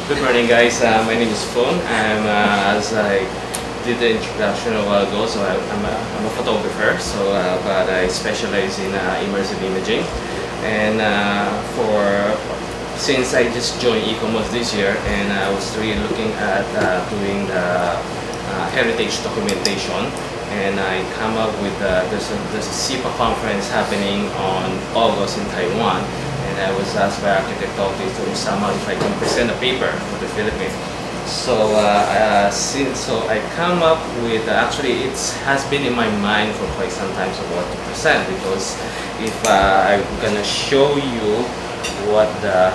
Good morning, guys. My name is Fung. As I did the introduction a while ago, so I'm a photographer. But I specialize in immersive imaging. And since I just joined ICOMOS this year, and I was really looking at doing the heritage documentation. And I come up with there's a SIPA conference happening on August in Taiwan. And I was asked by architect to somehow if I can present a paper for the Philippines. So I come up with actually it has been in my mind for quite some time of what to present, because if I'm gonna show you what the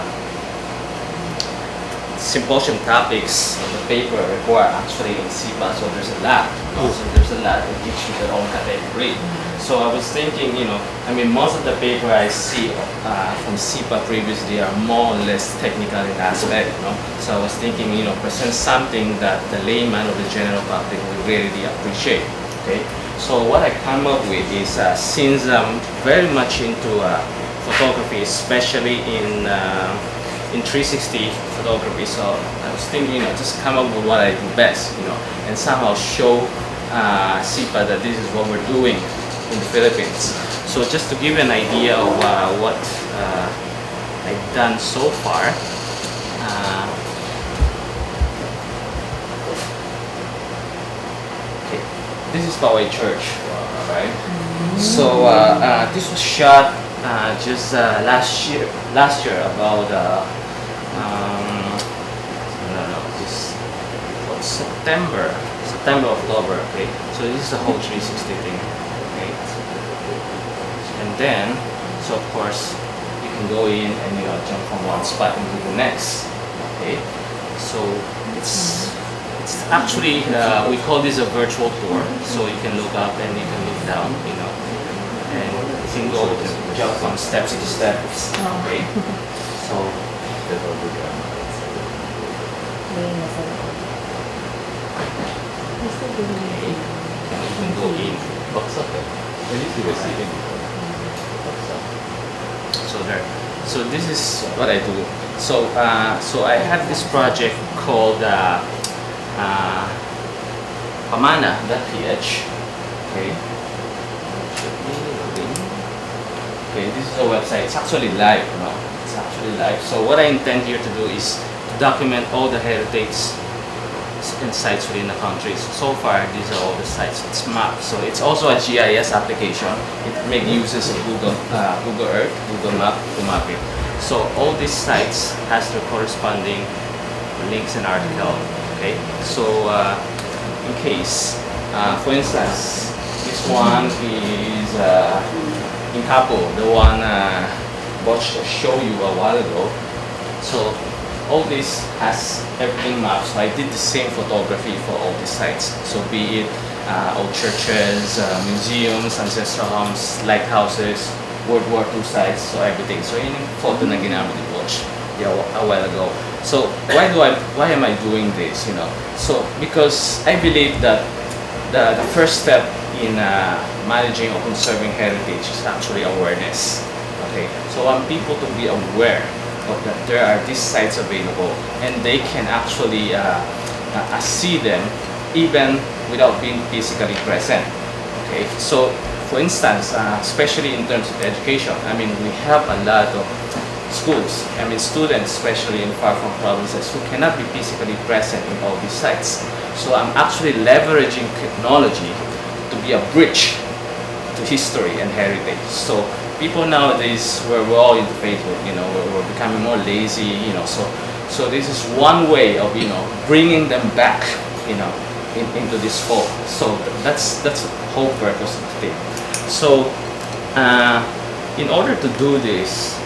symposium topics of the paper require actually in SIPA, so there's a lot. So there's a lot that gives you their own category. So I was thinking, most of the paper I see from SIPA previously are more or less technical in aspect, So I was thinking, present something that the layman or the general public will really appreciate, okay? So what I come up with is, since I'm very much into photography, especially in 360 photography, so I was thinking, just come up with what I do best, and somehow show SIPA that this is what we're doing in the Philippines. So just to give you an idea of what I've done so far, okay, this is Pasay Church, right? So this was shot just last year about September, October, okay? So this is a whole 360 thing, okay? And then, so of course, you can go in and jump from one spot into the next, okay? So it's actually, we call this a virtual tour, so you can look up and you can look down, and you can go jump from steps to steps, okay? So, okay. You can go in. So this is what I do. So I have this project called Pamana.ph. Okay. Okay, this is a website. It's actually live, It's actually live. So what I intend here to do is to document all the heritage and sites within the country. So far, these are all the sites. It's mapped. So it's also a GIS application. It makes uses of Google Earth, Google Map to map it. So all these sites has their corresponding links and article. Okay. So in case, for instance, this one is in Capo, the one Butch showed you a while ago. So all this has everything mapped. So I did the same photography for all these sites. So be it old churches, museums, ancestral homes, lighthouses, World War II sites, so everything. So yun yung photo na ginamit ni Butch a while ago. So why am I doing this? So because I believe that the first step in managing or conserving heritage is actually awareness. Okay, so I want people to be aware that there are these sites available, and they can actually see them even without being physically present. Okay, so for instance, especially in terms of education, we have a lot of schools, students, especially in far-flung provinces, who cannot be physically present in all these sites. So I'm actually leveraging technology to be a bridge to history and heritage. So people nowadays, we're all into Facebook, we're becoming more lazy, so this is one way of, bringing them back, into this fold. So that's the whole purpose of the thing. So in order to do this,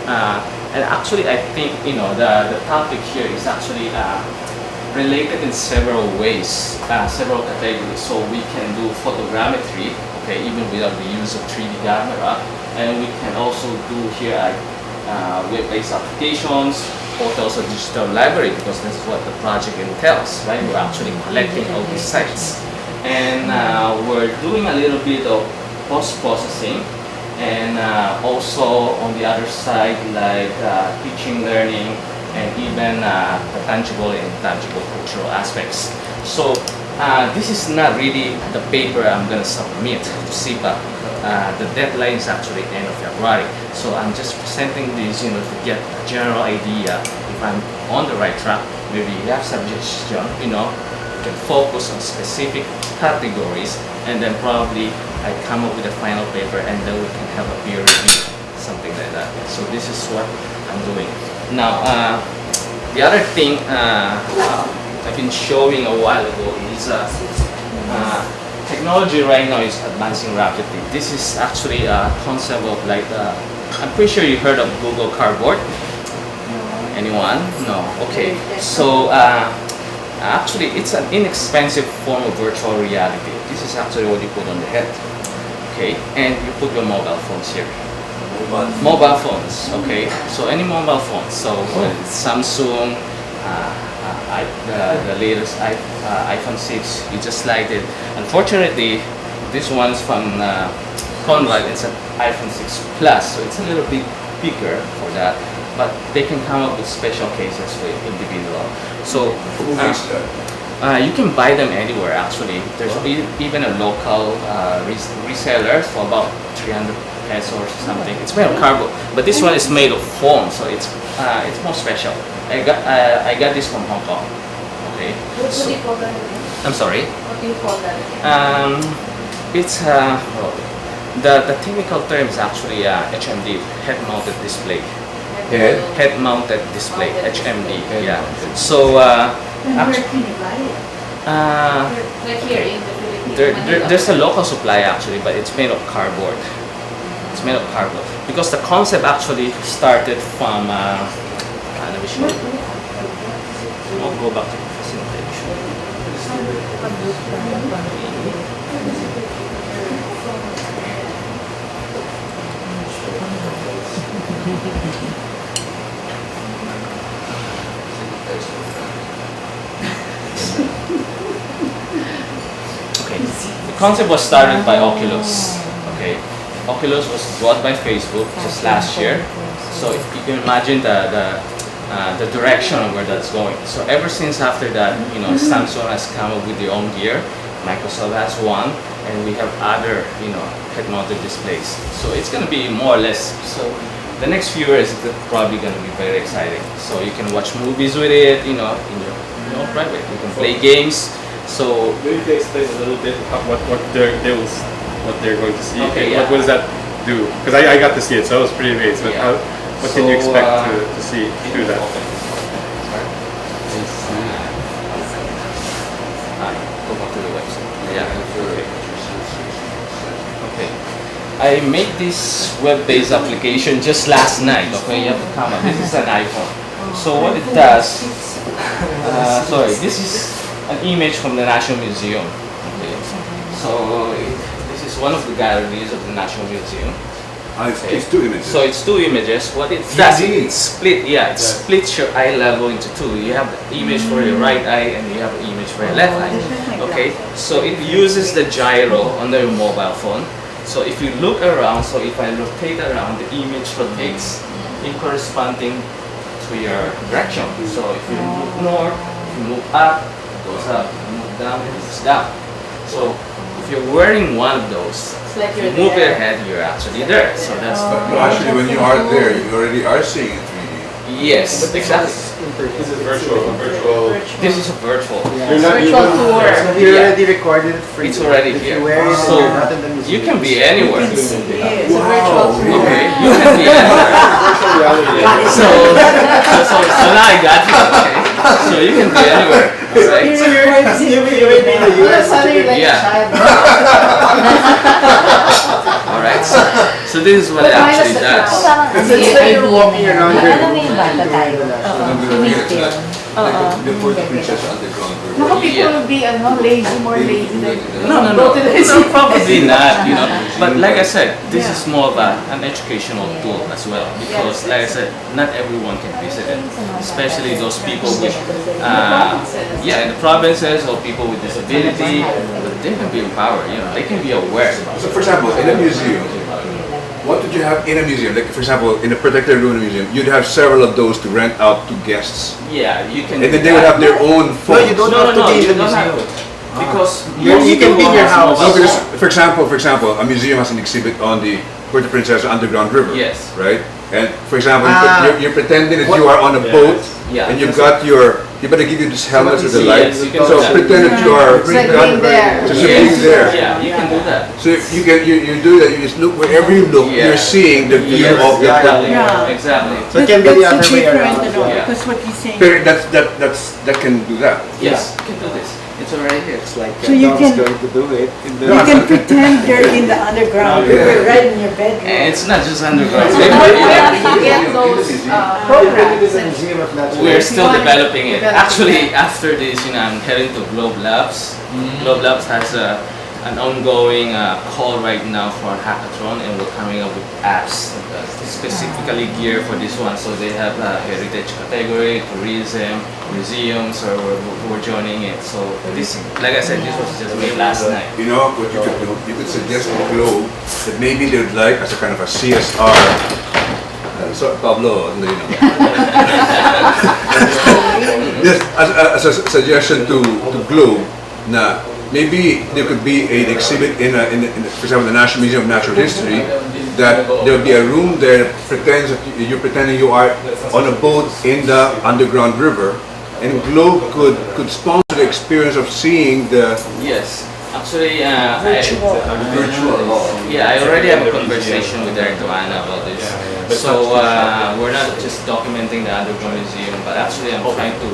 and actually I think, the topic here is actually related in several ways, several categories. So we can do photogrammetry, okay, even without the use of 3D camera. And we can also do here web-based applications, photos of digital library, because that's what the project entails, right? We're actually collecting all these sites. And we're doing a little bit of post-processing, and also on the other side, like teaching, learning, and even the tangible and intangible cultural aspects. So this is not really the paper I'm going to submit to SIPA. The deadline is actually end of February. So I'm just presenting this, to get a general idea if I'm on the right track. Maybe you have suggestion, you can focus on specific categories, and then probably I come up with a final paper, and then we can have a peer review, something like that. So this is what I'm doing. Now, the other thing I've been showing a while ago is technology right now is advancing rapidly. This is actually a concept of I'm pretty sure you heard of Google Cardboard. Anyone? No. Okay. So actually, it's an inexpensive form of virtual reality. This is actually what you put on the head. Okay, and you put your mobile phones here. Mobile phones. Okay. So any mobile phones. So Samsung, the latest iPhone 6. You just slide it. Unfortunately, this one's from Conrad. It's an iPhone 6 Plus, so it's a little bit bigger for that. But they can come up with special cases for individual. So you can buy them anywhere actually. There's even a local reseller for about 300 pesos or something. It's made of cardboard, but this one is made of foam, so it's more special. I got this from Hong Kong. Okay. What do you call that? I'm sorry. What do you call that? It's the technical term is actually HMD, head-mounted display. Head-mounted display, HMD. Yeah. So Where can you buy it? Like here in the Philippines. there's a local supply actually, but it's made of cardboard. It's made of cardboard because the concept actually started from. Let me show you. I'll go back to the presentation. Okay, the concept was started by Oculus. Okay, Oculus was bought by Facebook just last year. So if you can imagine the direction of where that's going. So ever since after that, Samsung has come up with their own gear. Microsoft has one, and we have other, head-mounted displays. So it's going to be more or less. So the next few years is probably going to be very exciting. So you can watch movies with it, in your private. You can play games. So maybe you can explain a little bit what they're going to see. Okay, What does that do? Because I got to see it, so I was pretty amazed. But Yeah. what can you expect to see through that? Go back to the website. Yeah. Okay. I made this web-based application just last night. Okay, you have to come up. This is an iPhone. So what it does, this is an image from the National Museum. Okay. So this is one of the galleries of the National Museum. It's two images. So it's two images. What it does, it splits your eye level into two. You have the image for your right eye and you have the image for your left eye. Okay, so it uses the gyro on your mobile phone. So if you look around, so if I rotate around, the image rotates in corresponding to your direction. So if you move north, if you move up, it goes up. If you move down, it goes down. So if you're wearing one of those, Like if you you're move your there. head, you're actually there. So that's But actually, when you are there, you already are seeing it 3D. yes, exactly. This is virtual. This is a virtual. You're not Virtual even- tour. So we already recorded it for It's you. already If here. you wear it and So you're not in the museum. you can be anywhere. Yeah, it's a virtual Wow. tour. Okay, you can be anywhere. Virtual reality. So now I got you. Okay. So you can be anywhere. Alright. So you already in the US. Suddenly like Yeah. a child. Alright. So this is what it actually does. So it's like you're walking around your Alam mo yung bata tayo? The fourth princess underground. Mga people will be lazy, more lazy than No, go to the museum. probably not, But like I said, this is more of an educational tool as well. Because like I said, not everyone can visit it. Especially those people with, in the provinces or people with disability. But they can be empowered, they can be aware. So, for example, in a museum, what would you have in a museum? Like, for example, in a protected room museum, you'd have several of those to rent out to guests. Yeah, you can. And then do they would that. have their own No, phones. you don't No, have no, to no, be you in the don't have museum. to. Because You can be in your house. No, because, for example, a museum has an exhibit on the Puerto Princesa Underground River. Yes. Right? And for example, you're pretending that What- you are on a boat, Yeah. and you've got you better give you this helmet with the light. Yes, you can So do that. pretend that you are It's like being there. just Yes. being there. Yeah, you can do that. So you do that. You just look wherever you look. Yeah. You're seeing the view Yes, of the exactly. Yeah. Exactly. So it can be the other way around. Yeah. Because what he's saying. That can do that. Yes, you can do this. It's already here. It's like So you Dom's can- going to do it. In the You can pretend you're in the underground, you're right in your bedroom. And it's not just underground. Where did you get those programs? the Museum of Natural We're still Developing developing it. it. Actually, after this, I'm heading to Globe Labs. Globe Labs has an ongoing call right now for a hackathon, and we're coming up with apps specifically geared for this one. So they have a heritage category, tourism, museums, or we're joining it. So this, like I said, this was just made last night. You know what you could do? You could suggest to Globe that maybe they'd like as a kind of a CSR. So Pablo, you know. Yes, as a suggestion to Globe, na maybe there could be an exhibit in, for example, the National Museum of Natural History, that there would be a room there that pretends that you're pretending you are on a boat in the underground river, and Globe could sponsor the experience of seeing the Yes, actually, Virtual. Yeah, I already have a conversation with Director Anna about this. So we're not just documenting the underground museum, but actually I'm trying to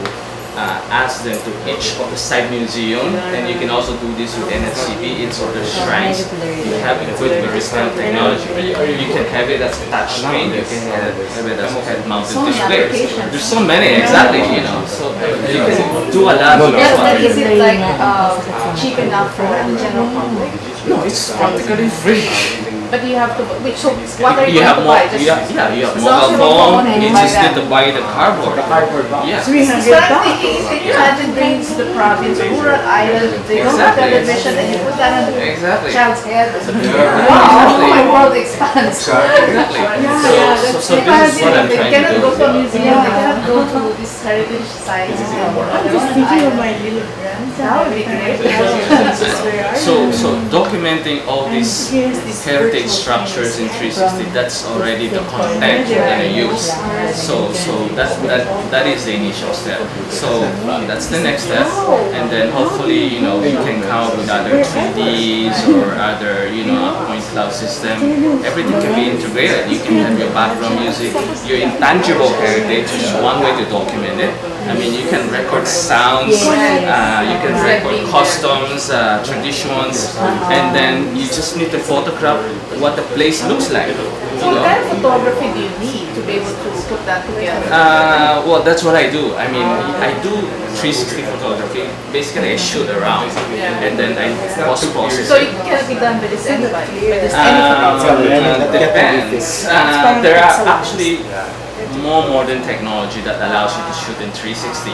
ask them to each of the side museum, and you can also do this with NSCP. It's sort of shrines. You have equipped with this kind of technology. You can have it as a touch screen. You can have it as a head-mounted So many display. applications. There's so many, exactly. So you can do a lot with this Yes, but one. is it like cheap enough for the general public? No, it's practically free. But you have to, so what are you You going have to more, buy? Just you have as long as mobile you have a phone, phone and you you buy just need that. to buy the cardboard. cardboard box. Yeah. Because what I'm thinking is, can you imagine bringing to the province, a rural island, they don't have Exactly. television, and you put that on the Exactly. child's head? Yeah. Wow, my world expands. Exactly. So this is what I'm They trying cannot go to a to do. museum, they cannot go to these heritage sites. I'm just thinking of my little grandson. That would be great. Where are you? So documenting all these heritage structures in 360, that's already the content we're gonna use. So that is the initial step. So that's the next step, and then hopefully we can come up with other 3Ds or other point cloud system. Everything can be integrated. You can have your background music, your intangible heritage is one way to document it. I mean, you can record sounds, you can record customs, traditions, and then you just need to photograph what the place looks like. So what kind of photography do you need to be able to put that together? Well, that's what I do. I mean, I do 360 photography. Basically, I shoot around, and then I post-process So it. it cannot be done by this anybody, by this any Depends. There are actually more modern technology that allows you to shoot in 360.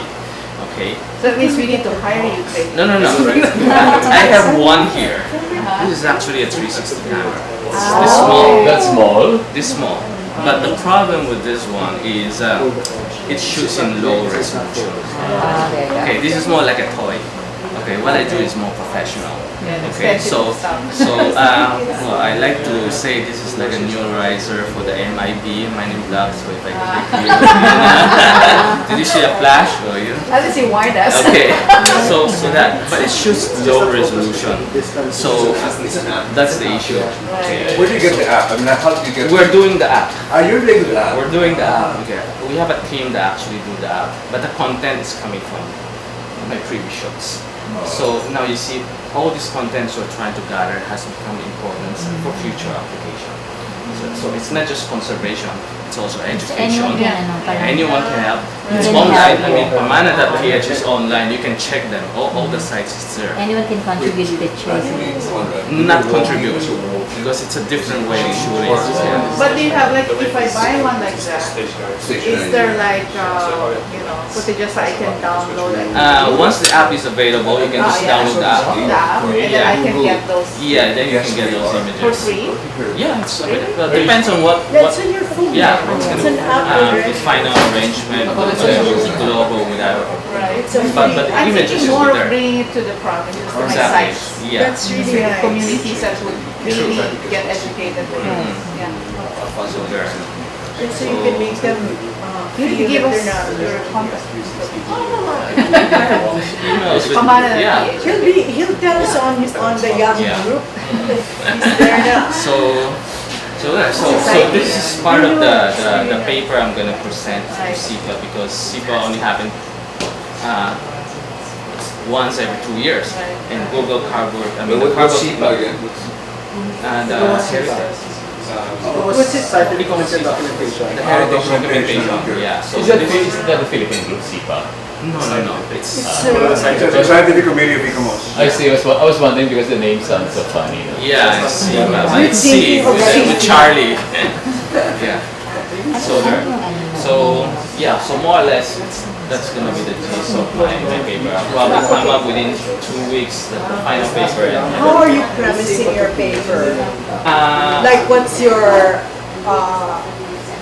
Okay. So that means we need to hire you, Craig. No. I have one here. This is actually a 360 camera. It's this small. That's small. This small. But the problem with this one is it shoots in low resolution. Okay, this is more like a toy. Okay, what I do is more professional. Okay, so well, I like to say this is like a neuralizer for the MIB, mining block. So if I click here, did you see a flash? Or I didn't see why that's. Okay, so that, but it shoots low resolution. So that's the issue. Okay. Where do you get the app? I mean, how do you get? We're doing the app. Are you doing the app? We're doing the app. Okay. We have a team that actually do the app, but the content is coming from my previous shows. So now you see all these contents we're trying to gather has become important for future application. So it's not just conservation. It's also So education. anyone can, ano, parang, Anyone can help. It's Can online. help. I mean, pamana.ph is online. You can check them. All the sites is there. anyone can contribute pictures. Not contribute because it's a different way of shooting. But do you have like, if I buy one like that, Station is there like, footages I can download? Once the app is available, you can just download the app. The app, and then I can get those Yeah, then you can get those for images. free? Yeah, it's available. Depends on what. That's on your phone. Yeah, It's an app already. the final arrangement, whatever, with the logo, without. Right. It's a But free. the I'm images thinking will more be of there. bringing it to the provinces, to my Exactly. sites. Yeah. That's really The nice. communities that would really get educated with this. Yeah. Also there. So you can make them You feel give that us they're not your alone. contact. Emails with- Pamana yeah. PH. He'll tell us on the Yahoo Yeah. group. He's there now. So this is part of the paper I'm gonna present to SIPA because SIPA only happened once every 2 years, and Google Cardboard. I mean the What's cardboard SIPA again? and heritage. What's it? Certificate and documentation. The heritage documentation, documentation. okay. Yeah. So Is that, this is is that the Philippine group, SIPA? no. It's It's a scientific committee of ICOMOS. I see. I was wondering because the name sounds so funny. yeah, it's SIPA. But You're it's C thinking of with C. Charlie. Yeah. So there. So yeah. So more or less, that's gonna be the gist of my paper. I'll probably come up within 2 weeks the final paper. How are you premising your paper? Uh, Like, what's your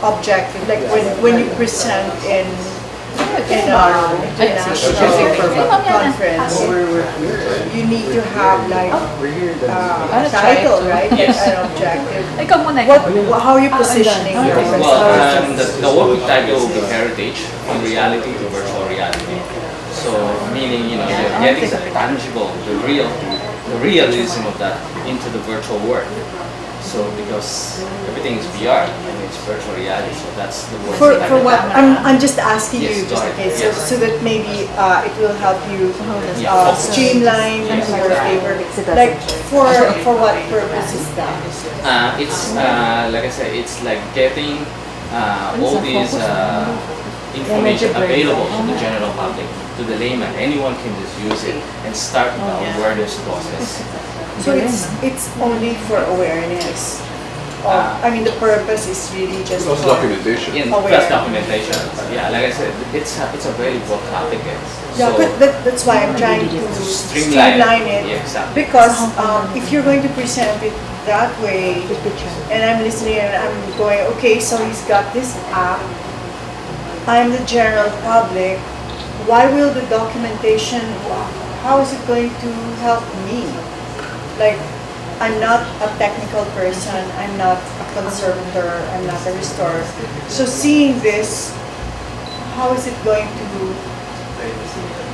objective? Like, when you present in a international conference, you need to have like a title, right? Yes. An objective. Ikaw muna. How are you positioning your well, presentation? the working title will be heritage from reality to virtual reality. So meaning you're getting the tangible, the realism of that into the virtual world. So because everything is VR and it's virtual reality, so that's the word. For what? I'm just asking you, Yes, just in case, yes. so that maybe it will help you Yeah, focus. streamline Yes. your paper. Like, for what purpose is that? It's like I said, it's like getting all these information available to the general public, to the layman. Anyone can just use it and start the awareness process. So it's only for awareness. I mean, the purpose is really just Also for documentation. In Aware. plus documentation. Yeah, like I said, it's a very broad topic. Yeah, So but that's why I'm trying to streamline it. Yeah, exactly. Because if you're going to present it that way, and I'm listening and I'm going, okay, so he's got this app. I'm the general public. Why will the documentation? How is it going to help me? Like, I'm not a technical person. I'm not a conservator. I'm not a restorer. So seeing this, how is it going to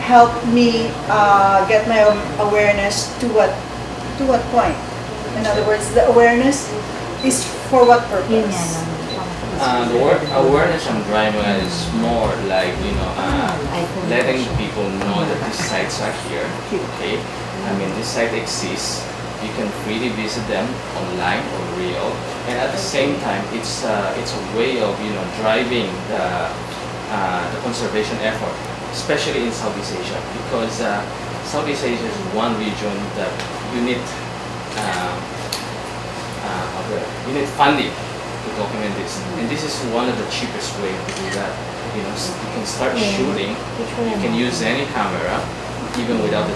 help me get my awareness to what point? In other words, the awareness is for what Yun purpose? yan. The word awareness I'm driving at is more like letting people know that these sites are here. Okay, I mean this site exists. You can freely visit them online or real, and at the same time, it's a way of driving the conservation effort, especially in Southeast Asia, because Southeast Asia is one region that you need funding to document this, and this is one of the cheapest way to do that. You can start shooting. You can use any camera, even without the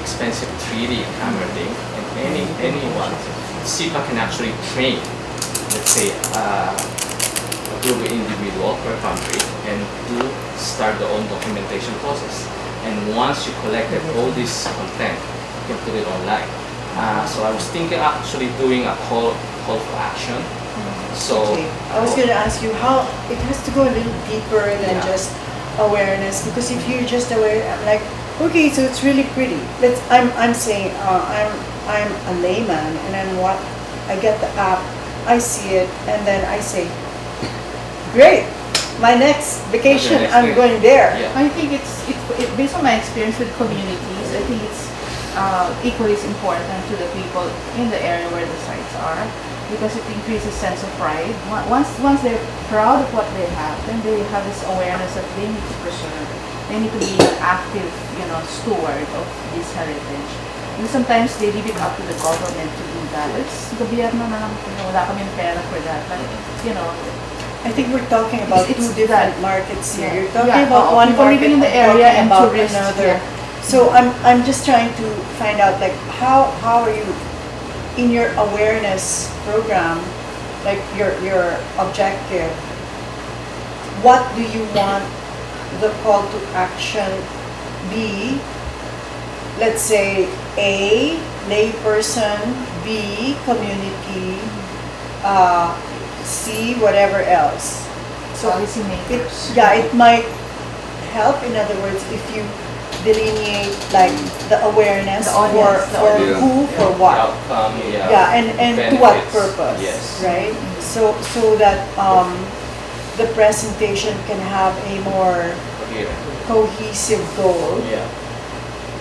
expensive 3D camera thing, and anyone. SIPA can actually train, let's say, a group of individual per country, and start their own documentation process. And once you collected all this content, you can put it online. So I was thinking actually doing a call for action. So Okay. I was going to ask you how it has to go a little deeper than just awareness, because if you're just aware, I'm like, okay, so it's really pretty. I'm saying I'm a layman, and then I get the app, I see it, and then I say, great, my next vacation, next I'm thing. going there. Yeah. I think it's based on my experience with communities. I think it's equally as important to the people in the area where the sites are. because it increases sense of pride. Once they're proud of what they have, then they have this awareness that they need to preserve. They need to be an active, steward of this heritage. And sometimes they leave it up to the government to do that. It's gobyerno na lang, wala kaming pera for that. But, I think we're talking about It's two different that. markets here. Yeah. You're talking Yeah, about one people market living in the and area talking and about tourists, another. yeah. So I'm just trying to find out like how are you in your awareness program, like your objective, what do you want the call to action be? Let's say A, layperson, B, community, C, whatever else. So policymakers. it might help, in other words, if you delineate like the awareness The audience, the for audience. who, for The what. outcome, Yeah, and to what benefits. purpose, Yes. right? So that the presentation can have a more Here. cohesive goal Yeah.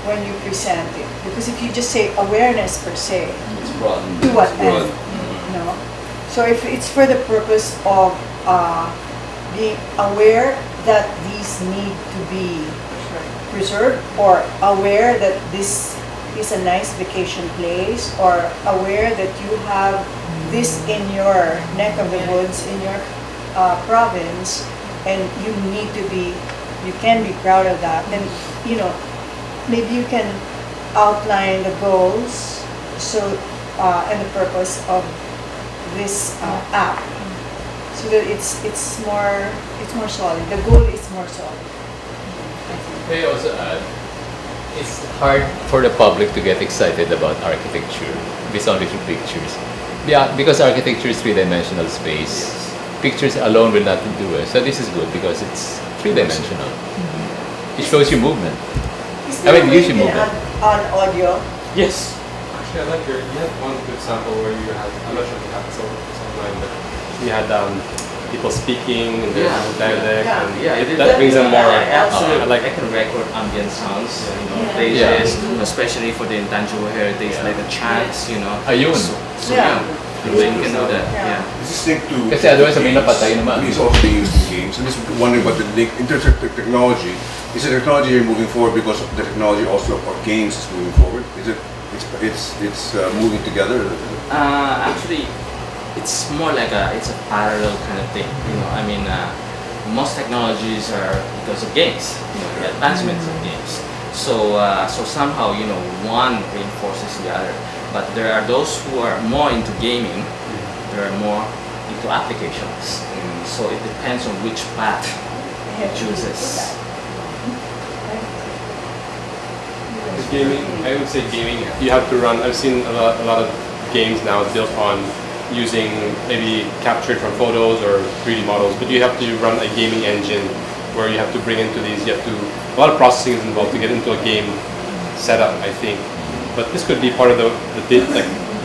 when you present it. Because if you just say awareness per se, It's broad. to what broad. end? No. So if it's for the purpose of being aware that these need to be preserved, or aware that this is a nice vacation place, or aware that you have this in your neck of the woods, in your province, and you can be proud of that, then, maybe you can outline the goals, so, and the purpose of this app, so that it's more solid. The goal is more solid. May I also add, it's hard for the public to get excited about architecture based only through pictures. Yeah, because architecture is three-dimensional space. Pictures alone will not do it. So this is good because it's three-dimensional. It shows you movement. Is I there mean, a way you should you move can it. add on audio? Yes. Actually, I like you had one good example where you had, I'm not sure if you have this online, but you had people speaking in their dialect, and that brings them more. I like can record ambient sounds, Yeah. places, especially for the intangible heritage, like the chants, Ayun. So Yeah. you can do that. Yeah. Yeah. This is linked to. Kasi otherwise, sabihin na patay naman. It's also being used in games. I'm just wondering about the link in terms of technology. Is the technology here moving forward because the technology also of games is moving forward? Is it? It's moving together. Actually, it's more like it's a parallel kind of thing. Most technologies are because of games, the advancements of games. So somehow one reinforces the other. But there are those who are more into gaming. There are more into applications. So it depends on which path it chooses. gaming, I would say gaming, you have to run, I've seen a lot of games now built on using maybe captured from photos or 3D models, but you have to run a gaming engine where you have to bring into these, a lot of processing is involved to get into a game setup, I think. But this could be part of the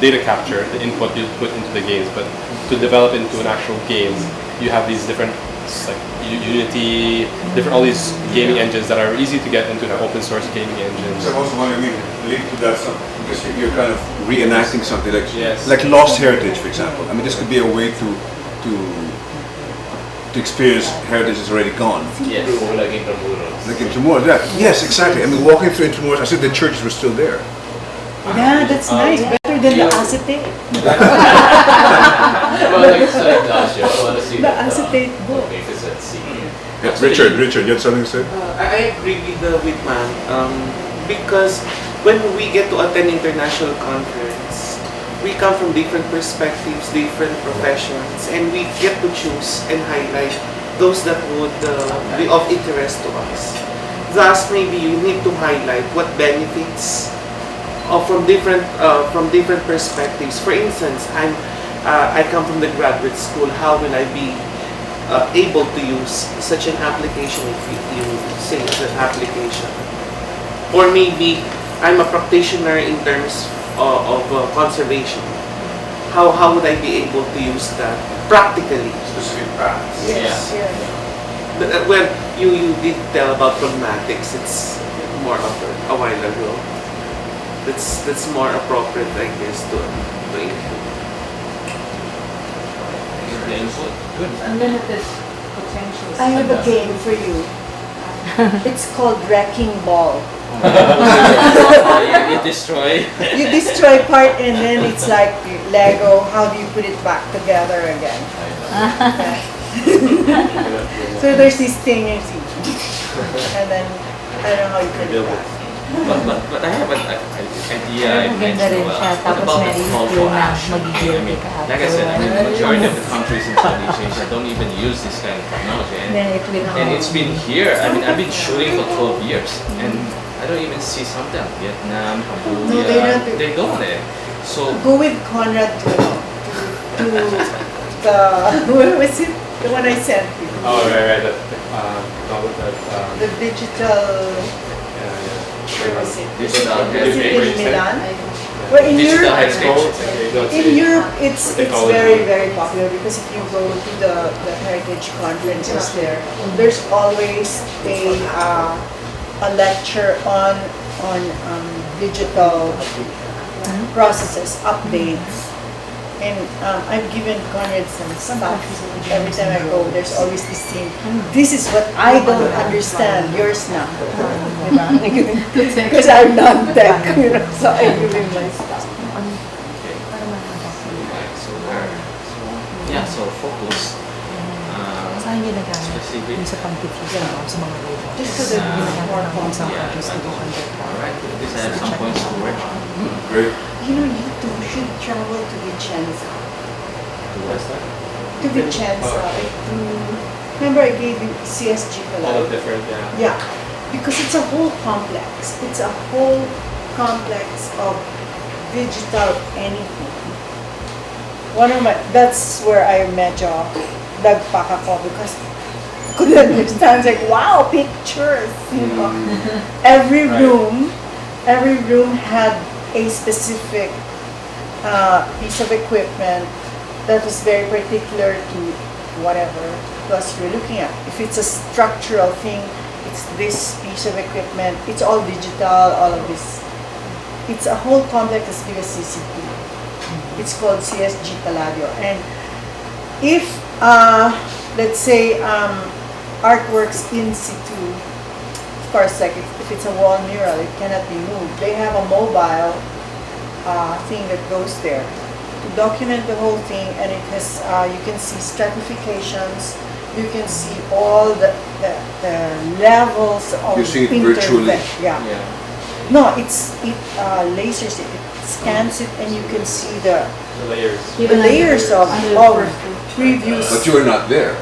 data capture, the input you put into the games, but to develop into an actual game, you have these different like Unity, all these gaming engines that are easy to get into the open source gaming engines. So I also want to link to that because you're kind of reenacting something Yes. like lost heritage, for example. I mean, this could be a way to experience heritage that's already gone. Yes. Like Intramuros. Like Intramuros, yeah. Yes, exactly. I mean, walking through Intramuros, I said the churches were still there. Yeah, that's nice. Better than the acetate. Well, like Ignacio, I want to see The that. acetate book. Okay, because let's see. Yeah, Richard, you had something to say? I agree with ma'am because when we get to attend international conference, we come from different perspectives, different professions, and we get to choose and highlight those that would be of interest to us. Thus, maybe you need to highlight what benefits from different perspectives. For instance, I come from the graduate school. How will I be able to use such an application if you say it's an application? Or maybe I'm a practitioner in terms of conservation. How would I be able to use that practically? Specific paths. Yes, yeah. But, well, you did tell about pragmatics. It's more of a while ago. That's more appropriate, I guess, to include. the input. Good. Unlimited potential. I have a game for you. It's called Wrecking Ball. You destroy. You destroy part and then it's like Lego. How do you put it back together again? So there's this thing and then I don't know how you put it back. But I have an idea I Maganda mentioned. rin siya. What Tapos about may the call feel for na action? mag-guilty ka Like I said, I mean, the afterwards. majority of the countries in Southeast Asia don't even use this kind of technology. Then it will And it's been here. I mean, I've been shooting for 12 years, and I don't even see something like Vietnam, Cambodia. No, they don't. They don't. So Go with Conrad to the what was it? The one I sent you. Oh, right. The digital. Where was it? Digital Is it heritage. in Milan? Well, in Digital Europe, heritage. in Europe, it's Technology. very popular because if you go to the heritage conferences there, there's always a lecture on digital processes, updates. And I've given Conrad some stuff. Every time I go, there's always this thing. This is what I don't understand. Yours now. Because I'm not tech, so I give him my stuff. Yeah, so focus. Saan niya nagamit? Specific. Yung sa pang-diffuse sa mga robot. Just so that you Ginagamit more namin sa Yeah, countries na 200 Alright, at least I have some points to work on. Great. You know, you two should travel to Vicenza. What's that? To Vicenza. Remember I gave you CSG All the Palais? different, yeah. Yeah, because it's a whole complex. It's a whole complex of digital anything. That's where I medyo nagpak ako because I couldn't understand. It's like, wow, pictures, you know. Every Right. room had a specific piece of equipment that was very particular to whatever it was you're looking at. If it's a structural thing, it's this piece of equipment. It's all digital, all of this. It's a whole complex as big as CCP. It's called CSG Palladio. And if, let's say, artworks in situ, of course, like if it's a wall mural, it cannot be moved. They have a mobile thing that goes there to document the whole thing, and it has, you can see stratifications, you can see all the levels of You see it virtually. Yeah. No, it lasers it, it scans it, and you can see the The layers. layers of previews. But you are not there.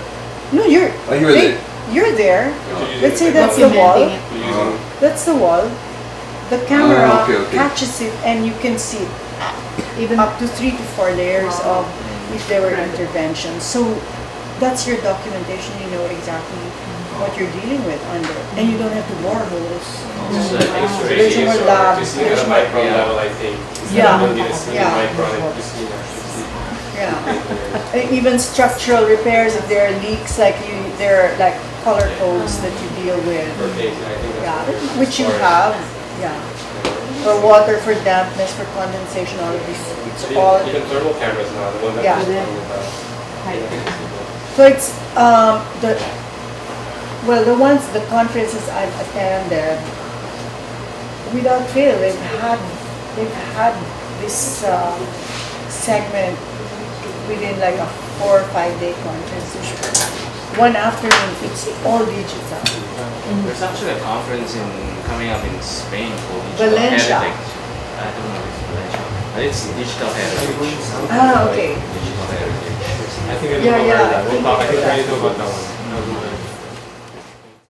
No, you're Oh, you were there. you're there. You're Let's say using that's the wall. You're using That's the wall. The camera okay. catches it, and you can see Even up to 3 to 4 layers of if there were interventions. So that's your documentation. You know exactly what you're dealing with under, and you don't have to bore holes. It's like There's X-rays more or lab. to see at a micron level, I think. Yeah. You don't need to see Yeah. micron, you see actually. Yeah. Even structural repairs, if there are leaks, there are like color codes that you deal with. Okay, I think that's Yeah, what it is. which you Or- have. Yeah. For water, for dampness, for condensation, all of this. It's Even, all. even thermal cameras now, the one that Yeah. goes along with So it's the ones, the conferences I've attended, without fail, they've had this segment within like a 4 or 5 day conference. One afternoon, it's all digital. There's actually a conference coming up in Spain called Digital Valencia. Heritage. I don't know if it's Valencia, but it's Digital Heritage. Ah, okay. Digital Heritage. I think I Yeah, know yeah, about that. I think I think I I know about that one.